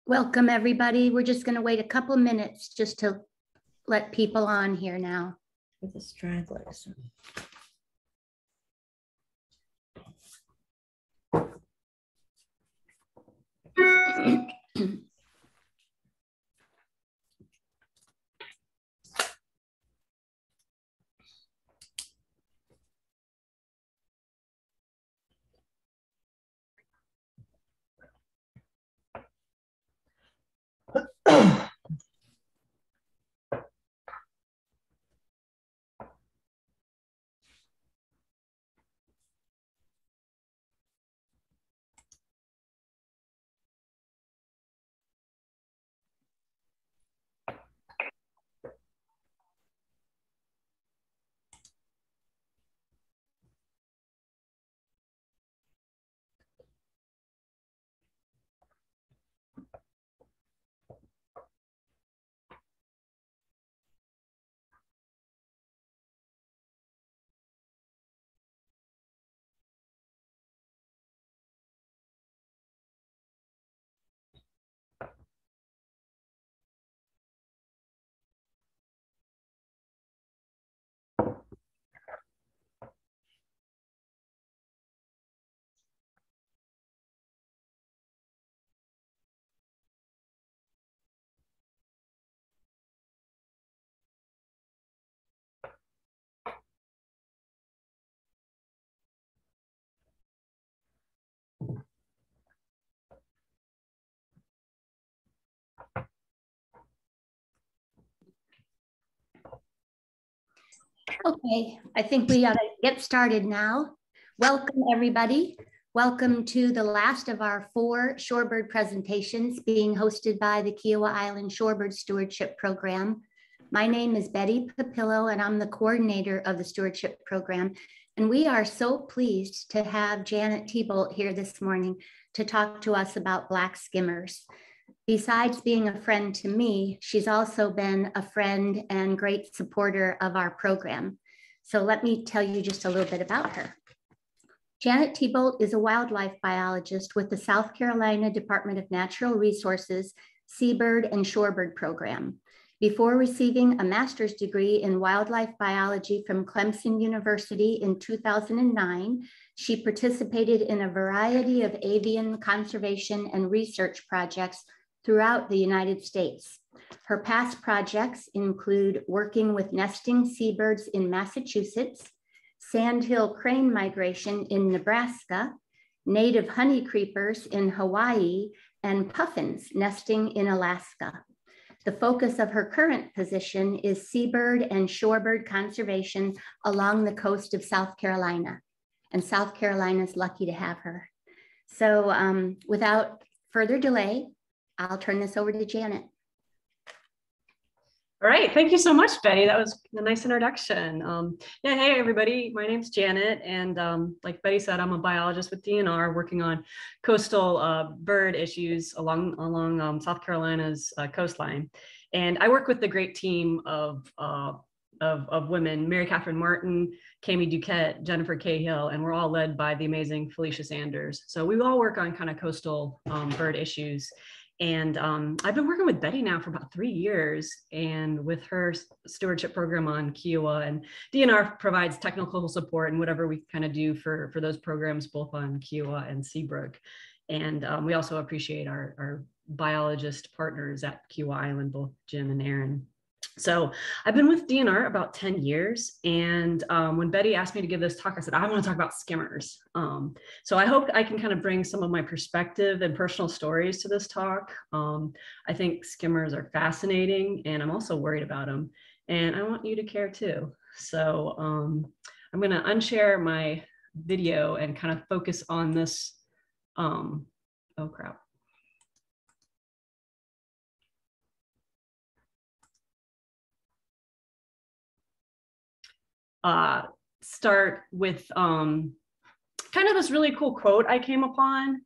Welcome, everybody. We're just going to wait a couple minutes just to let people on here now. With the stragglers. Okay, I think we ought to get started now. Welcome, everybody. Welcome to the last of our 4 shorebird presentations being hosted by the Kiowa Island Shorebird Stewardship Program. My name is Betty Papillo, and I'm the coordinator of the stewardship program. And we are so pleased to have Janet Thibault here this morning to talk to us about black skimmers. Besides being a friend to me, she's also been a friend and great supporter of our program. So let me tell you just a little bit about her. Janet Thibault is a wildlife biologist with the South Carolina Department of Natural Resources Seabird and Shorebird program. Before receiving a master's degree in wildlife biology from Clemson University in 2009, she participated in a variety of avian conservation and research projects throughout the United States. Her past projects include working with nesting seabirds in Massachusetts, sandhill crane migration in Nebraska, native honey creepers in Hawaii, and puffins nesting in Alaska. The focus of her current position is seabird and shorebird conservation along the coast of South Carolina. And South Carolina is lucky to have her. So without further delay, I'll turn this over to Janet. All right, thank you so much, Betty. That was a nice introduction. Yeah, hey everybody, my name's Janet, and like Betty said, I'm a biologist with DNR working on coastal bird issues along South Carolina's coastline. And I work with the great team of women, Mary Catherine Martin, Kami Duquette, Jennifer Cahill, and we're all led by the amazing Felicia Sanders. So we all work on kind of coastal bird issues. And I've been working with Betty now for about 3 years, and with her stewardship program on Kiowa, and DNR provides technical support and whatever we kind of do for those programs, both on Kiowa and Seabrook. And we also appreciate our biologist partners at Kiowa Island, both Jim and Aaron. So I've been with DNR about 10 years. And when Betty asked me to give this talk, I said, I want to talk about skimmers. So I hope I can kind of bring some of my perspective and personal stories to this talk. I think skimmers are fascinating, and I'm also worried about them. And I want you to care too. So I'm going to unshare my video and kind of focus on this. Oh, crap. Start with kind of this really cool quote I came upon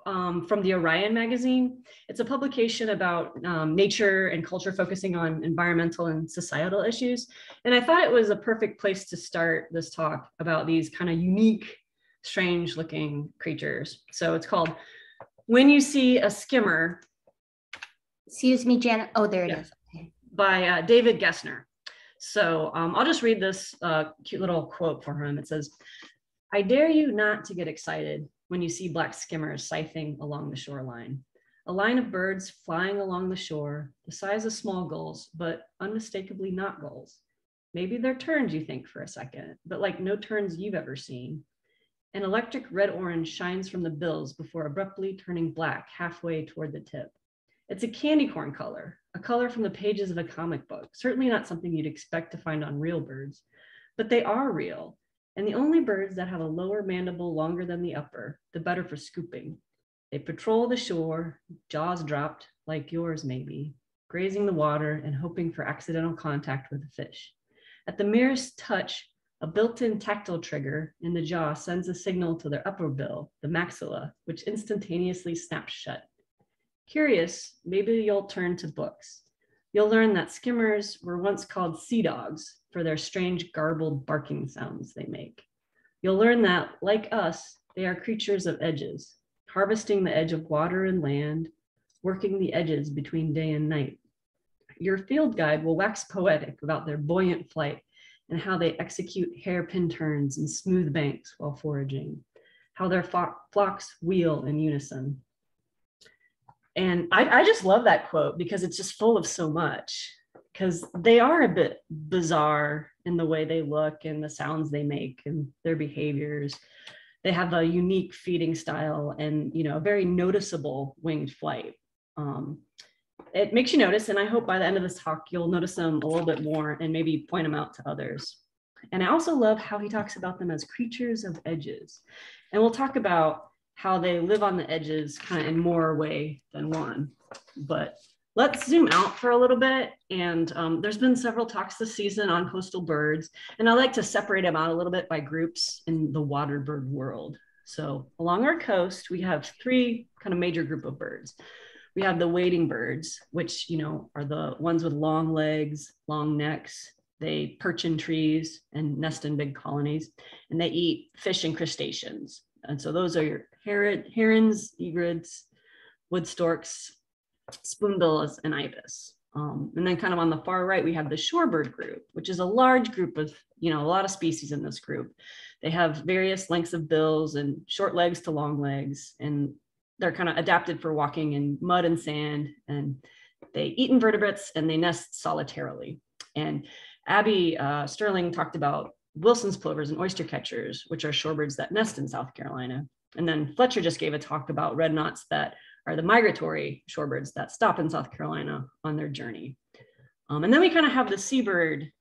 from the Orion magazine. It's a publication about nature and culture focusing on environmental and societal issues. And I thought it was a perfect place to start this talk about these kind of unique, strange looking creatures. So it's called, When You See a Skimmer, Excuse me, Janet. Oh, there it Yeah. is. Okay. By David Gessner. So I'll just read this cute little quote for him. It says, "I dare you not to get excited when you see black skimmers scything along the shoreline. A line of birds flying along the shore, the size of small gulls, but unmistakably not gulls. Maybe they're terns, you think for a second, but like no terns you've ever seen. An electric red-orange shines from the bills before abruptly turning black halfway toward the tip. It's a candy corn color, a color from the pages of a comic book, certainly not something you'd expect to find on real birds, but they are real. And the only birds that have a lower mandible longer than the upper, the better for scooping. They patrol the shore, jaws dropped, like yours maybe, grazing the water and hoping for accidental contact with a fish. At the merest touch, a built-in tactile trigger in the jaw sends a signal to their upper bill, the maxilla, which instantaneously snaps shut. Curious, maybe you'll turn to books. You'll learn that skimmers were once called sea dogs for their strange garbled barking sounds they make. You'll learn that, like us, they are creatures of edges, harvesting the edge of water and land, working the edges between day and night. Your field guide will wax poetic about their buoyant flight and how they execute hairpin turns and smooth banks while foraging, how their flocks wheel in unison." And I just love that quote because it's just full of so much, because they are a bit bizarre in the way they look and the sounds they make and their behaviors. They have a unique feeding style and, you know, a very noticeable winged flight. It makes you notice, and I hope by the end of this talk, you'll notice them a little bit more and maybe point them out to others. And I also love how he talks about them as creatures of edges. And we'll talk about how they live on the edges kind of in more way than one. But let's zoom out for a little bit. And there's been several talks this season on coastal birds. And I like to separate them out a little bit by groups in the water bird world. So along our coast, we have three kind of major group of birds. We have the wading birds, which, you know, are the ones with long legs, long necks. They perch in trees and nest in big colonies, and they eat fish and crustaceans. And so those are your herons, egrets, wood storks, spoonbills, and ibis. And then kind of on the far right, we have the shorebird group, which is a large group of, you know, a lot of species in this group. They have various lengths of bills and short legs to long legs, and they're kind of adapted for walking in mud and sand, and they eat invertebrates and they nest solitarily. And Abby Sterling talked about Wilson's plovers and oyster catchers, which are shorebirds that nest in South Carolina. And then Fletcher just gave a talk about red knots that are the migratory shorebirds that stop in South Carolina on their journey. And then we kind of have the seabird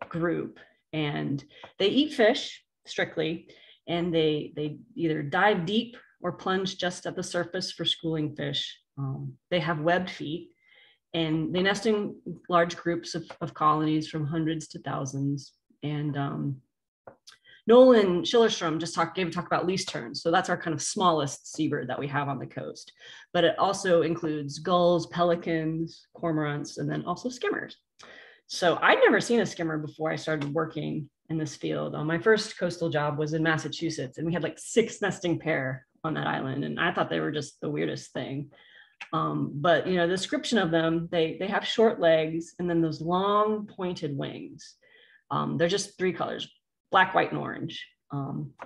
group, and they eat fish strictly, and they either dive deep or plunge just at the surface for schooling fish. They have webbed feet, and they nest in large groups of colonies from hundreds to thousands. And Nolan Schillerstrom just gave a talk about least terns. So that's our kind of smallest seabird that we have on the coast. But it also includes gulls, pelicans, cormorants, and then also skimmers. So I'd never seen a skimmer before I started working in this field. My first coastal job was in Massachusetts, and we had like 6 nesting pair on that island. And I thought they were just the weirdest thing. But, you know, the description of them, they have short legs and then those long pointed wings. They're just 3 colors, black, white, and orange.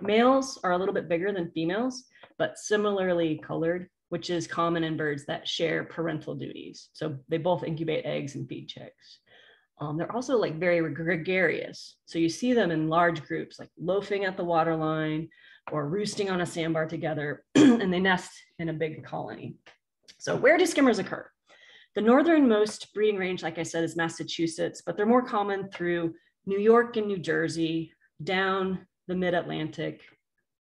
Males are a little bit bigger than females, but similarly colored, which is common in birds that share parental duties. So they both incubate eggs and feed chicks. They're also like very gregarious. So you see them in large groups, like loafing at the waterline or roosting on a sandbar together, and they nest in a big colony. So where do skimmers occur? The northernmost breeding range, like I said, is Massachusetts, but they're more common through New York and New Jersey, down the mid-Atlantic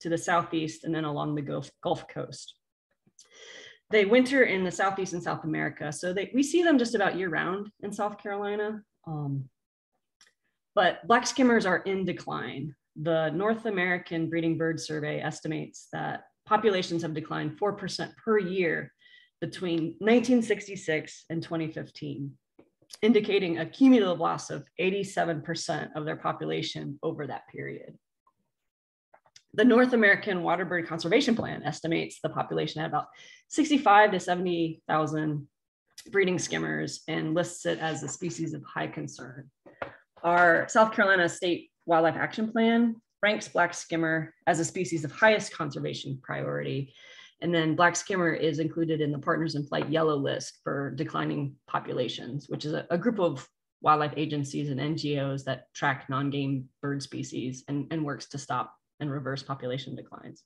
to the southeast, and then along the Gulf Coast. They winter in the Southeast and South America. So we see them just about year round in South Carolina. But black skimmers are in decline. The North American Breeding Bird Survey estimates that populations have declined 4% per year between 1966 and 2015, indicating a cumulative loss of 87% of their population over that period. The North American Waterbird Conservation Plan estimates the population at about 65 to 70,000 breeding skimmers and lists it as a species of high concern. Our South Carolina State Wildlife Action Plan ranks black skimmer as a species of highest conservation priority. And then black skimmer is included in the Partners in Flight yellow list for declining populations, which is a group of wildlife agencies and NGOs that track non-game bird species and works to stop and reverse population declines.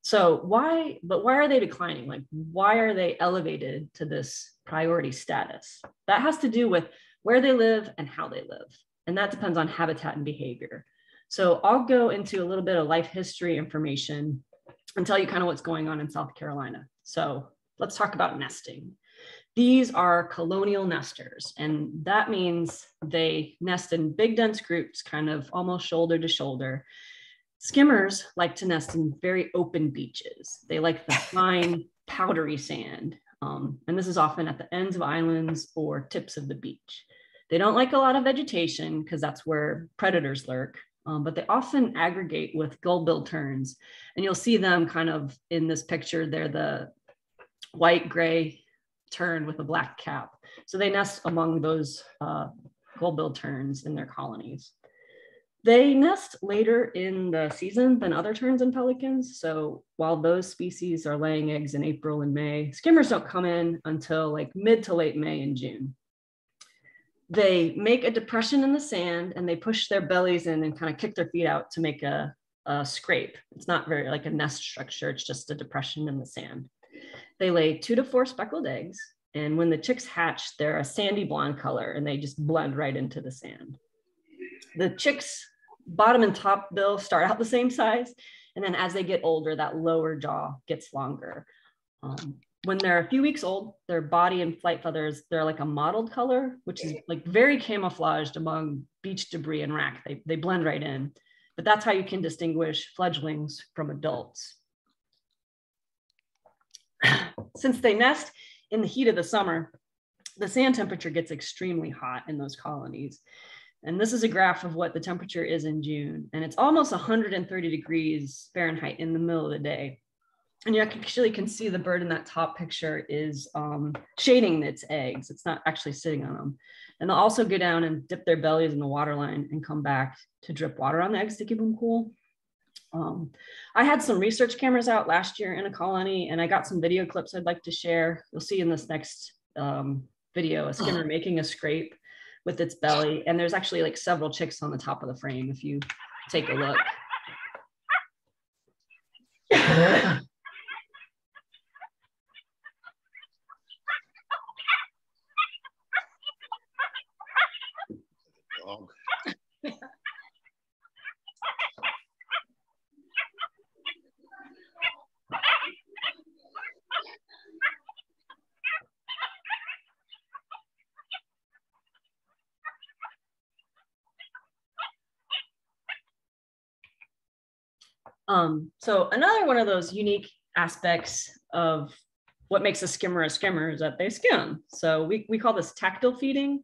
So why are they declining? Like, why are they elevated to this priority status? That has to do with where they live and how they live. And that depends on habitat and behavior. So I'll go into a little bit of life history information and tell you kind of what's going on in South Carolina. So let's talk about nesting. These are colonial nesters, and that means they nest in big dense groups, kind of almost shoulder to shoulder. Skimmers like to nest in very open beaches. They like the fine, powdery sand. And this is often at the ends of islands or tips of the beach. They don't like a lot of vegetation because that's where predators lurk, but they often aggregate with gull-billed terns. And you'll see them kind of in this picture. They're the white, gray tern with a black cap. So they nest among those gull-billed terns in their colonies. They nest later in the season than other terns and pelicans. So while those species are laying eggs in April and May, skimmers don't come in until like mid to late May and June. They make a depression in the sand and they push their bellies in and kind of kick their feet out to make a scrape. It's not very like a nest structure. It's just a depression in the sand. They lay 2 to 4 speckled eggs. And when the chicks hatch, they're a sandy blonde color and they just blend right into the sand. The chicks' bottom and top bill start out the same size. And then as they get older, that lower jaw gets longer. When they're a few weeks old, their body and flight feathers, they're like a mottled color, which is like very camouflaged among beach debris and wrack. They blend right in. But that's how you can distinguish fledglings from adults. Since they nest in the heat of the summer, the sand temperature gets extremely hot in those colonies. And this is a graph of what the temperature is in June. And it's almost 130 degrees Fahrenheit in the middle of the day. And you actually can see the bird in that top picture is shading its eggs. It's not actually sitting on them. And they'll also go down and dip their bellies in the water line and come back to drip water on the eggs to keep them cool. I had some research cameras out last year in a colony, and I got some video clips I'd like to share. You'll see in this next video, a skimmer making a scrape with its belly. And there's actually like several chicks on the top of the frame if you take a look. So another one of those unique aspects of what makes a skimmer is that they skim. So we call this tactile feeding.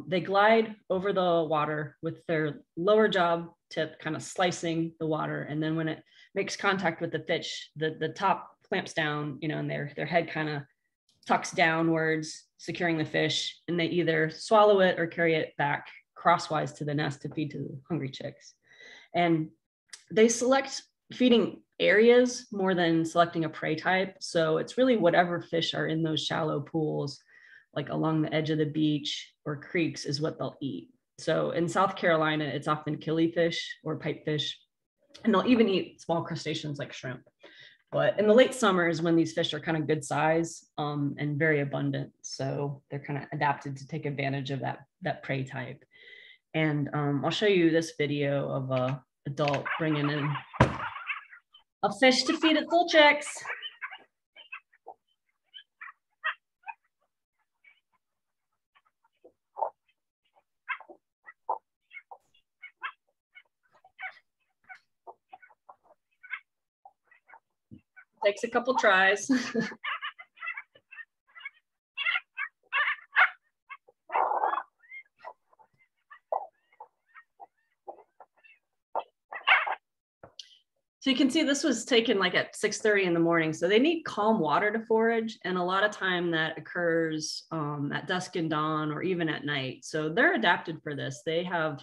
They glide over the water with their lower jaw tip kind of slicing the water. And then when it makes contact with the fish, the top clamps down, you know, and their head kind of tucks downwards, securing the fish. And they either swallow it or carry it back crosswise to the nest to feed to the hungry chicks. And they select feeding areas more than selecting a prey type. So it's really whatever fish are in those shallow pools, like along the edge of the beach or creeks, is what they'll eat. So in South Carolina, it's often killifish or pipefish, and they'll even eat small crustaceans like shrimp. But in the late summer is when these fish are kind of good size and very abundant. So they're kind of adapted to take advantage of that prey type. And I'll show you this video of a adult bringing in a fish to feed its little chicks. Takes a couple tries. So you can see this was taken like at 6:30 in the morning. So they need calm water to forage. And a lot of time that occurs at dusk and dawn or even at night. So they're adapted for this. They have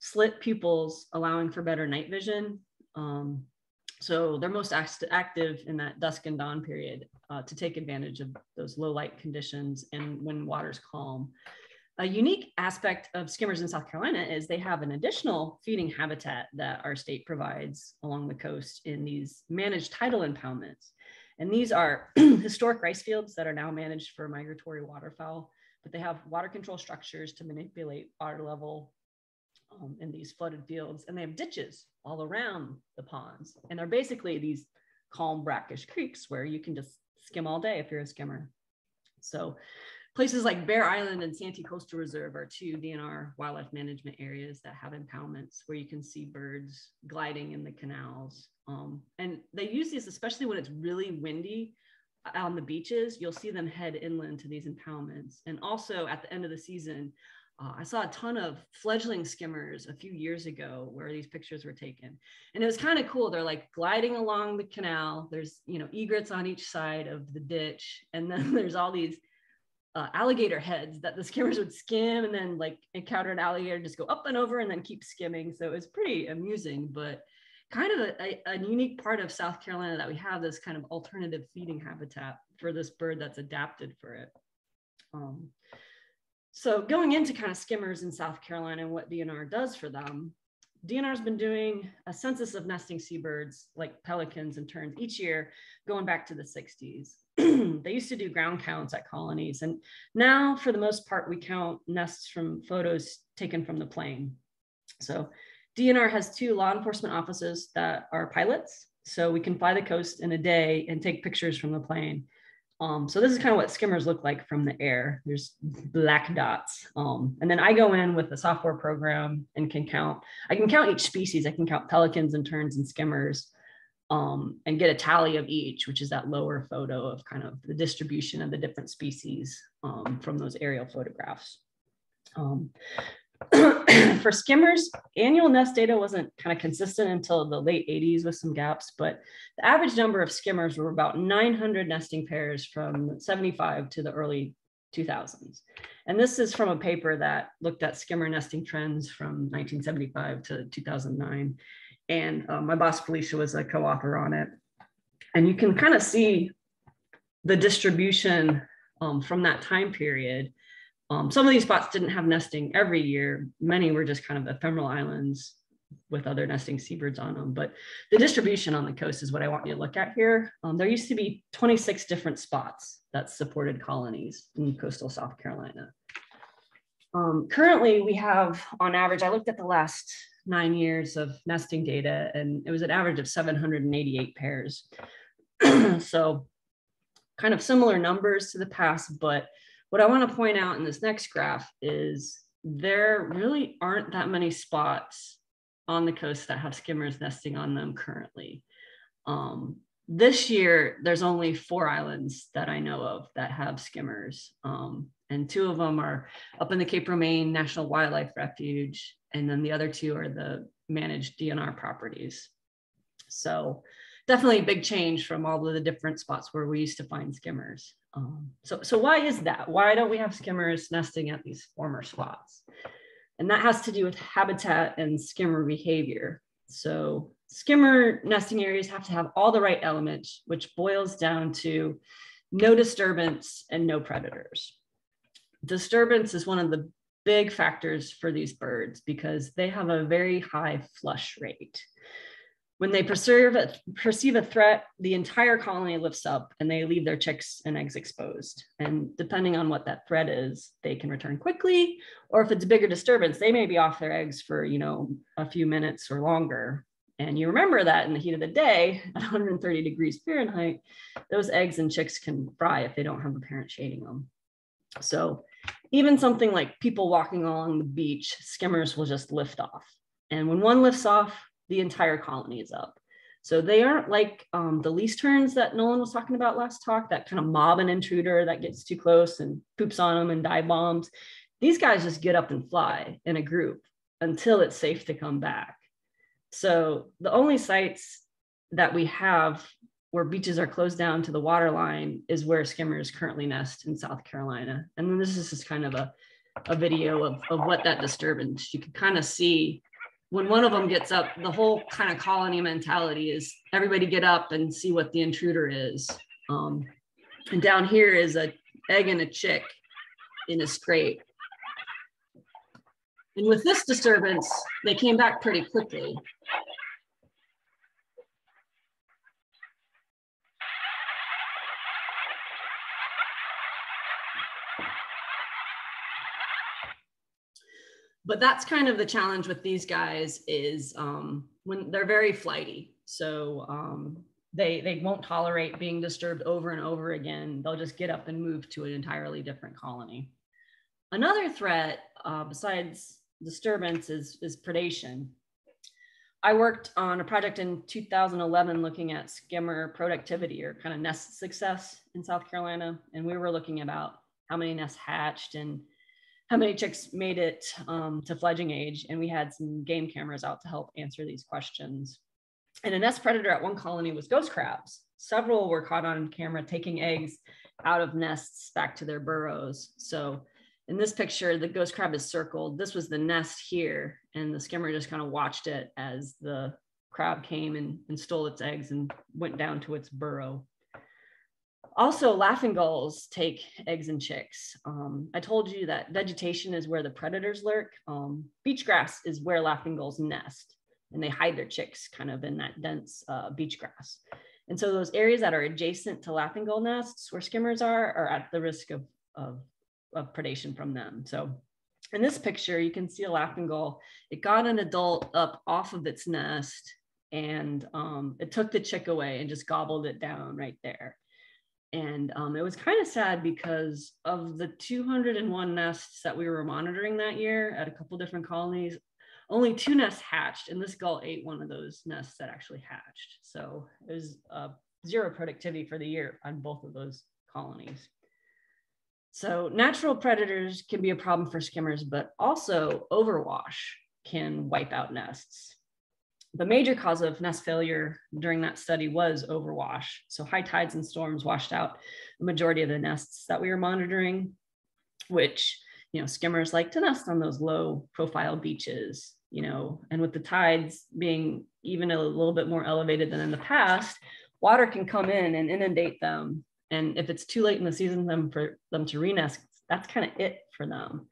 slit pupils allowing for better night vision. So they're most active in that dusk and dawn period to take advantage of those low light conditions and when water's calm. A unique aspect of skimmers in South Carolina is they have an additional feeding habitat that our state provides along the coast in these managed tidal impoundments. And these are historic rice fields that are now managed for migratory waterfowl, but they have water control structures to manipulate water level in these flooded fields. And they have ditches all around the ponds. And they're basically these calm brackish creeks where you can just skim all day if you're a skimmer. So places like Bear Island and Santee Coastal Reserve are two DNR wildlife management areas that have impoundments where you can see birds gliding in the canals. And they use these, especially when it's really windy on the beaches, you'll see them head inland to these impoundments. And also at the end of the season, I saw a ton of fledgling skimmers a few years ago where these pictures were taken. And it was kind of cool. They're like gliding along the canal. There's, egrets on each side of the ditch. And then there's all these alligator heads that the skimmers would skim and then like encounter an alligator, just go up and over and then keep skimming. So it was pretty amusing, but kind of a unique part of South Carolina that we have this kind of alternative feeding habitat for this bird that's adapted for it. So going into kind of skimmers in South Carolina and what DNR does for them, DNR has been doing a census of nesting seabirds like pelicans and terns each year going back to the 60s. They used to do ground counts at colonies, and now for the most part we count nests from photos taken from the plane. So DNR has 2 law enforcement officers that are pilots, so we can fly the coast in a day and take pictures from the plane. So this is kind of what skimmers look like from the air. There's black dots. And then I go in with a software program and I can count each species. I can count pelicans and terns and skimmers and get a tally of each, which is that lower photo of kind of the distribution of the different species from those aerial photographs. For skimmers, annual nest data wasn't kind of consistent until the late 80s with some gaps, but the average number of skimmers were about 900 nesting pairs from 75 to the early 2000s. And this is from a paper that looked at skimmer nesting trends from 1975 to 2009. And my boss, Felicia, was a co-author on it. And you can kind of see the distribution from that time period. Some of these spots didn't have nesting every year. Many were just kind of ephemeral islands with other nesting seabirds on them. But the distribution on the coast is what I want you to look at here. There used to be 26 different spots that supported colonies in coastal South Carolina. Currently, we have, on average, I looked at the last 9 years of nesting data, and it was an average of 788 pairs. So kind of similar numbers to the past, but what I want to point out in this next graph is there really aren't that many spots on the coast that have skimmers nesting on them currently. This year, there's only 4 islands that I know of that have skimmers. And 2 of them are up in the Cape Romaine National Wildlife Refuge. And then the other 2 are the managed DNR properties. So definitely a big change from all of the different spots where we used to find skimmers. So why is that? Why don't we have skimmers nesting at these former spots? And that has to do with habitat and skimmer behavior. So skimmer nesting areas have to have all the right elements, which boils down to no disturbance and no predators. Disturbance is one of the big factors for these birds because they have a very high flush rate. When they perceive a threat, the entire colony lifts up and they leave their chicks and eggs exposed. And depending on what that threat is, they can return quickly, or if it's a bigger disturbance, they may be off their eggs for, a few minutes or longer. And you remember that in the heat of the day, at 130 degrees Fahrenheit, those eggs and chicks can fry if they don't have a parent shading them. So even something like people walking along the beach, skimmers will just lift off. And when one lifts off, the entire colony is up. So they aren't like the least terns that Nolan was talking about last talk, that kind of mob an intruder that gets too close and poops on them and dive bombs. These guys just get up and fly in a group until it's safe to come back. So the only sites that we have where beaches are closed down to the water line is where skimmers currently nest in South Carolina. And then this is just kind of a video of what that disturbance. You can kind of see when one of them gets up, the whole kind of colony mentality is everybody get up and see what the intruder is. And down here is an egg and a chick in a scrape. And with this disturbance, they came back pretty quickly. But that's kind of the challenge with these guys is when they're very flighty. So they won't tolerate being disturbed over and over again. They'll just get up and move to an entirely different colony. Another threat besides disturbance is predation. I worked on a project in 2011 looking at skimmer productivity or kind of nest success in South Carolina. And we were looking about how many nests hatched and how many chicks made it to fledging age. And we had some game cameras out to help answer these questions. And a nest predator at one colony was ghost crabs. Several were caught on camera taking eggs out of nests back to their burrows. So in this picture, the ghost crab is circled. This was the nest here, and the skimmer just kind of watched it as the crab came and stole its eggs and went down to its burrow. Also, laughing gulls take eggs and chicks. I told you that vegetation is where the predators lurk. Beach grass is where laughing gulls nest, and they hide their chicks kind of in that dense beach grass. And so those areas that are adjacent to laughing gull nests where skimmers are at the risk of predation from them. So in this picture, you can see a laughing gull. It got an adult up off of its nest, and it took the chick away and just gobbled it down right there. And it was kind of sad because of the 201 nests that we were monitoring that year at a couple different colonies, only 2 nests hatched, and this gull ate one of those nests that actually hatched. So it was 0 productivity for the year on both of those colonies. So natural predators can be a problem for skimmers, but also overwash can wipe out nests. The major cause of nest failure during that study was overwash. So high tides and storms washed out the majority of the nests that we were monitoring, which, skimmers like to nest on those low profile beaches, and with the tides being even a little bit more elevated than in the past, water can come in and inundate them. And if it's too late in the season for them to renest, that's kind of it for them.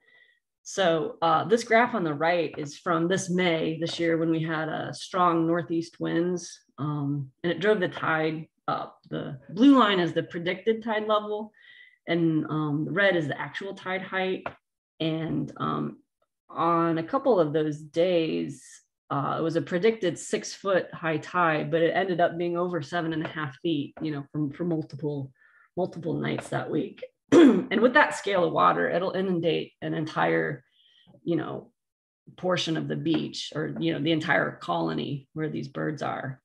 So this graph on the right is from this year when we had strong northeast winds, and it drove the tide up. The blue line is the predicted tide level, and the red is the actual tide height. And on a couple of those days, it was a predicted 6-foot high tide, but it ended up being over 7.5 feet, for multiple nights that week. And with that scale of water, it'll inundate an entire, portion of the beach or, the entire colony where these birds are.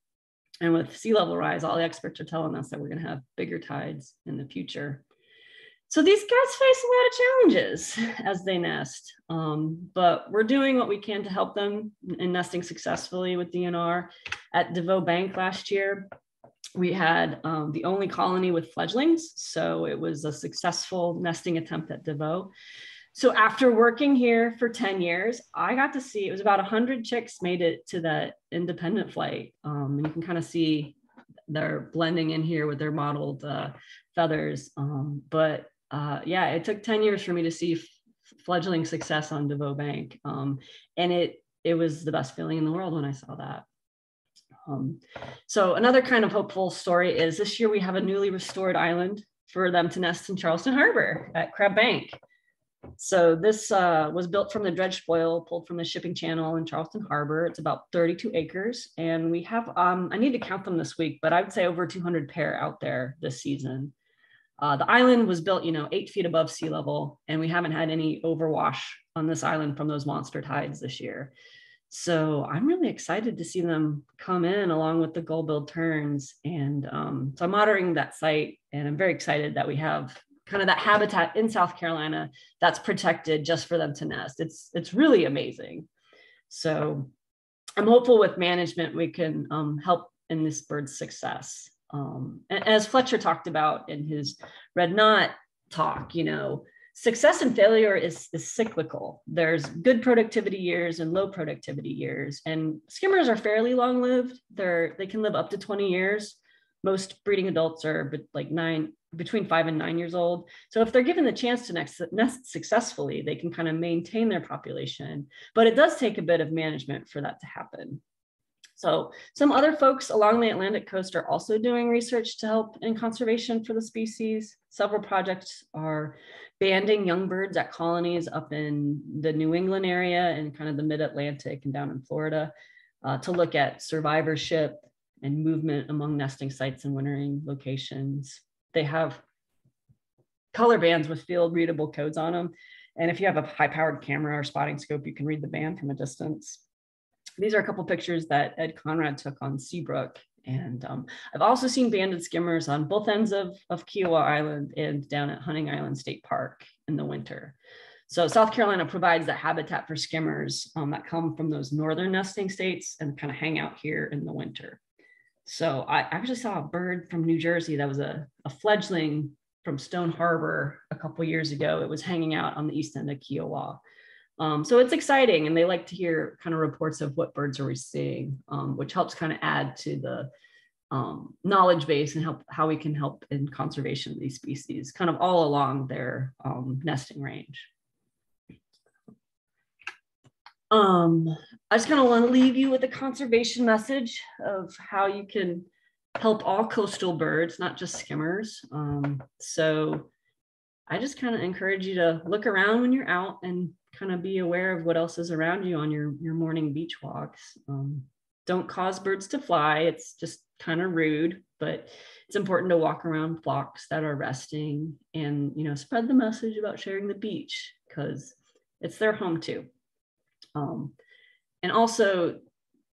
And with sea level rise, all the experts are telling us that we're going to have bigger tides in the future. So these guys face a lot of challenges as they nest, but we're doing what we can to help them in nesting successfully with DNR. At Deveaux Bank last year, we had the only colony with fledglings. So it was a successful nesting attempt at Deveaux. So after working here for 10 years, I got to see, it was about 100 chicks made it to that independent flight. And you can kind of see they're blending in here with their mottled feathers. Yeah, it took 10 years for me to see fledgling success on Deveaux Bank. And it was the best feeling in the world when I saw that. So another kind of hopeful story is this year we have a newly restored island for them to nest in Charleston Harbor at Crab Bank. So this was built from the dredge spoil pulled from the shipping channel in Charleston Harbor. It's about 32 acres. And we have, I need to count them this week, but I would say over 200 pair out there this season. The island was built, 8 feet above sea level, and we haven't had any overwash on this island from those monster tides this year. So I'm really excited to see them come in along with the gull-billed terns. And so I'm monitoring that site, and I'm very excited that we have kind of that habitat in South Carolina that's protected just for them to nest. It's really amazing. So I'm hopeful with management we can help in this bird's success. And as Fletcher talked about in his Red Knot talk, you know, success and failure is cyclical. There's good productivity years and low productivity years, and skimmers are fairly long-lived. They can live up to 20 years. Most breeding adults are between 5 and 9 years old. So if they're given the chance to nest successfully, they can kind of maintain their population, but it does take a bit of management for that to happen. So some other folks along the Atlantic coast are also doing research to help in conservation for the species. Several projects are banding young birds at colonies up in the New England area and kind of the mid-Atlantic and down in Florida to look at survivorship and movement among nesting sites and wintering locations. They have color bands with field readable codes on them. And if you have a high-powered camera or spotting scope, you can read the band from a distance. These are a couple pictures that Ed Conrad took on Seabrook. And I've also seen banded skimmers on both ends of Kiowa Island and down at Hunting Island State Park in the winter. So South Carolina provides that habitat for skimmers that come from those northern nesting states and kind of hang out here in the winter. So I actually saw a bird from New Jersey that was a fledgling from Stone Harbor a couple years ago. It was hanging out on the east end of Kiowa. So it's exciting, and they like to hear kind of reports of what birds are we seeing, which helps kind of add to the knowledge base and how we can help in conservation of these species, kind of all along their nesting range. I just kind of want to leave you with a conservation message of how you can help all coastal birds, not just skimmers. So I just kind of encourage you to look around when you're out and kind of be aware of what else is around you on your morning beach walks. Don't cause birds to fly. It's just kind of rude, but it's important to walk around flocks that are resting and, you know, spread the message about sharing the beach because it's their home too. And also,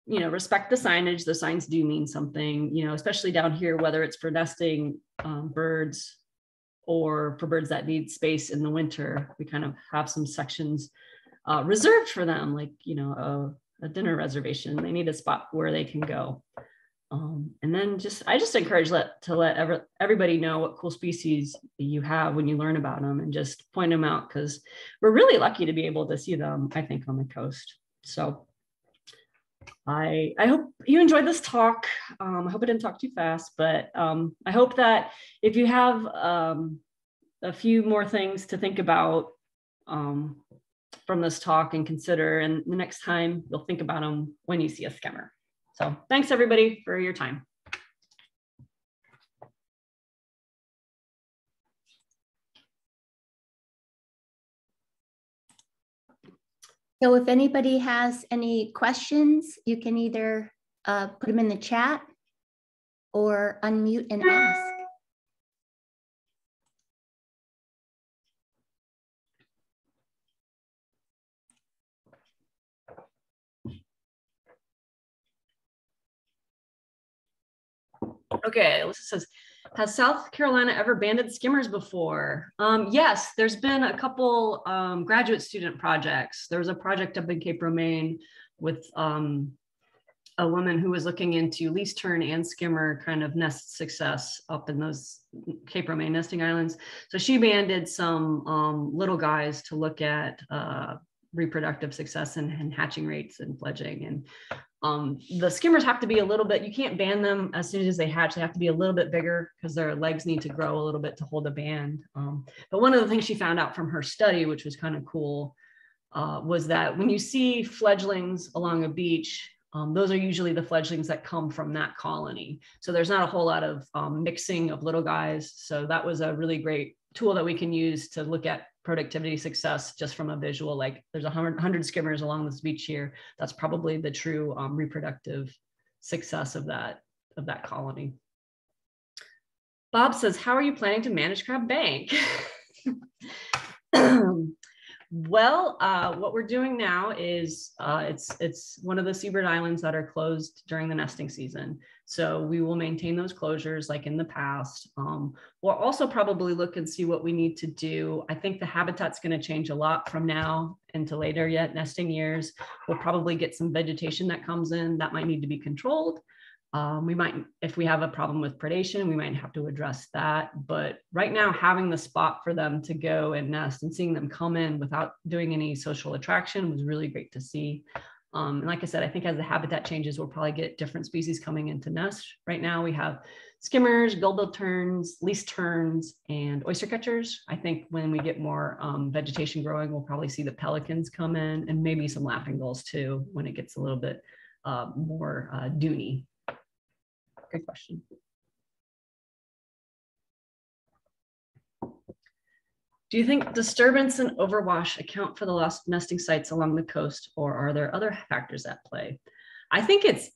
you know, respect the signage. The signs do mean something, you know, especially down here, whether it's for nesting birds or for birds that need space in the winter. We kind of have some sections reserved for them, like, you know, a dinner reservation. They need a spot where they can go. And then I just encourage to let everybody know what cool species you have when you learn about them and just point them out, because we're really lucky to be able to see them, I think, on the coast. So I hope you enjoyed this talk. I hope I didn't talk too fast, but I hope that if you have a few more things to think about from this talk and consider, and the next time you'll think about them when you see a skimmer. So thanks everybody for your time. So if anybody has any questions, you can either put them in the chat or unmute and ask. Okay, Alyssa says, has South Carolina ever banded skimmers before? Yes, there's been a couple graduate student projects. There was a project up in Cape Romaine with a woman who was looking into least tern and skimmer kind of nest success up in those Cape Romaine nesting islands. So she banded some little guys to look at reproductive success and hatching rates and fledging. And the skimmers have to be a little bit, you can't band them as soon as they hatch. They have to be a little bit bigger because their legs need to grow a little bit to hold a band. But one of the things she found out from her study, which was kind of cool, was that when you see fledglings along a beach, those are usually the fledglings that come from that colony. So there's not a whole lot of mixing of little guys. So that was a really great tool that we can use to look at productivity success just from a visual. Like there's 100 skimmers along this beach here. That's probably the true reproductive success of that colony. Bob says, how are you planning to manage Crab Bank? Well, what we're doing now is it's one of the seabird islands that are closed during the nesting season. So we will maintain those closures like in the past. We'll also probably look and see what we need to do. I think the habitat's going to change a lot from now into later yet nesting years. We'll probably get some vegetation that comes in that might need to be controlled. We might, if we have a problem with predation, we might have to address that. But right now, having the spot for them to go and nest and seeing them come in without doing any social attraction was really great to see. And like I said, I think as the habitat changes, we'll probably get different species coming into nest. Right now, we have skimmers, gull-billed terns, least terns, and oyster catchers. I think when we get more vegetation growing, we'll probably see the pelicans come in and maybe some laughing gulls too when it gets a little bit more duney. Good question. Do you think disturbance and overwash account for the lost nesting sites along the coast, or are there other factors at play? I think it's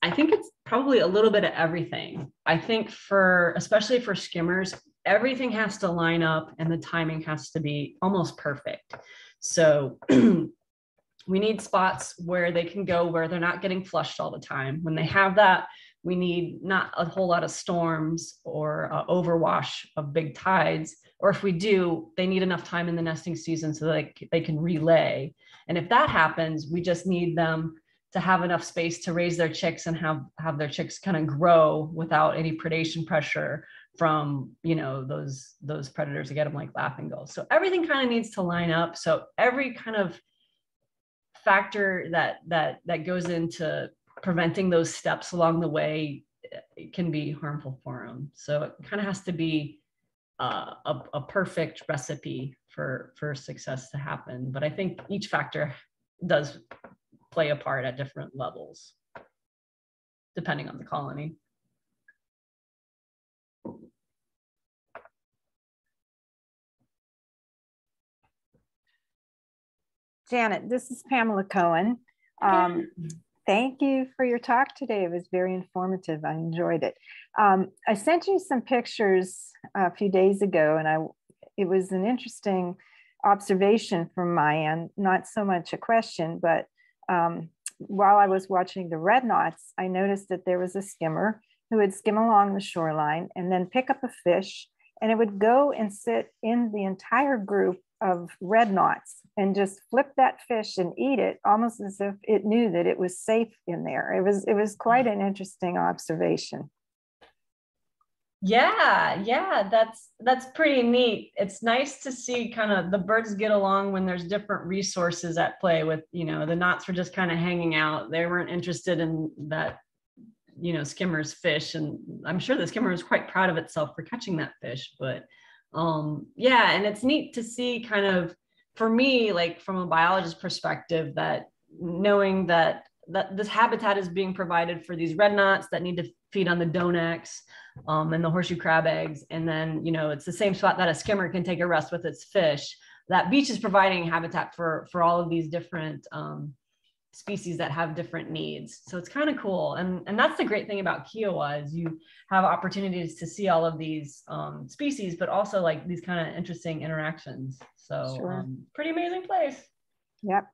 probably a little bit of everything. I think especially for skimmers, everything has to line up and the timing has to be almost perfect. So we need spots where they can go where they're not getting flushed all the time. When they have that, we need not a whole lot of storms or overwash of big tides. Or if we do, they need enough time in the nesting season so that they can relay. And if that happens, we just need them to have enough space to raise their chicks and have their chicks kind of grow without any predation pressure from, you know, those predators to get them like laughing gulls. So everything kind of needs to line up. So every kind of factor that goes into preventing those steps along the way, it can be harmful for them. So it kind of has to be a perfect recipe for success to happen. But I think each factor does play a part at different levels, depending on the colony. Janet, this is Pamela Cohen. Thank you for your talk today. It was very informative. I enjoyed it. I sent you some pictures a few days ago, and it was an interesting observation from my end, not so much a question, but while I was watching the red knots, I noticed that there was a skimmer who would skim along the shoreline and then pick up a fish, and it would go and sit in the entire group of red knots and just flip that fish and eat it, almost as if it knew that it was safe in there. It was quite an interesting observation. Yeah, that's pretty neat. It's nice to see kind of the birds get along when there's different resources at play. With, you know, the knots were just kind of hanging out. They weren't interested in that, you know, skimmer's fish, and I'm sure the skimmer was quite proud of itself for catching that fish. But yeah, and it's neat to see kind of, for me, like from a biologist perspective, that knowing that this habitat is being provided for these red knots that need to feed on the donax and the horseshoe crab eggs. And then, you know, it's the same spot that a skimmer can take a rest with its fish. That beach is providing habitat for all of these different species that have different needs. So it's kind of cool. And that's the great thing about Kiowa, is you have opportunities to see all of these species, but also like these kind of interesting interactions. So sure. Pretty amazing place. Yep.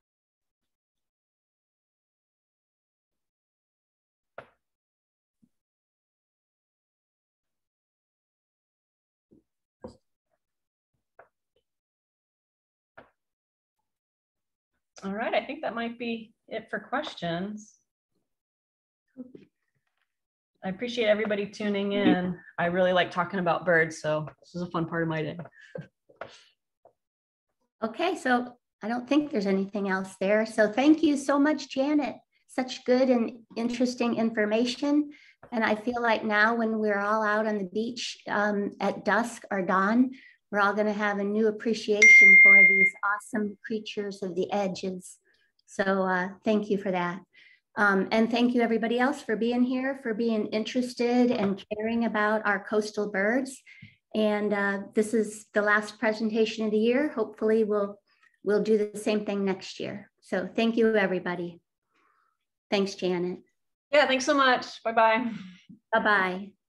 All right, I think that might be it for questions. I appreciate everybody tuning in. I really like talking about birds, so this is a fun part of my day. Okay, so I don't think there's anything else there. So thank you so much, Janet. Such good and interesting information. And I feel like now when we're all out on the beach at dusk or dawn, we're all going to have a new appreciation for these awesome creatures of the edges. So thank you for that. And thank you everybody else for being here, for being interested and caring about our coastal birds. And this is the last presentation of the year. Hopefully we'll do the same thing next year. So thank you, everybody. Thanks, Janet. Yeah, thanks so much. Bye-bye. Bye-bye.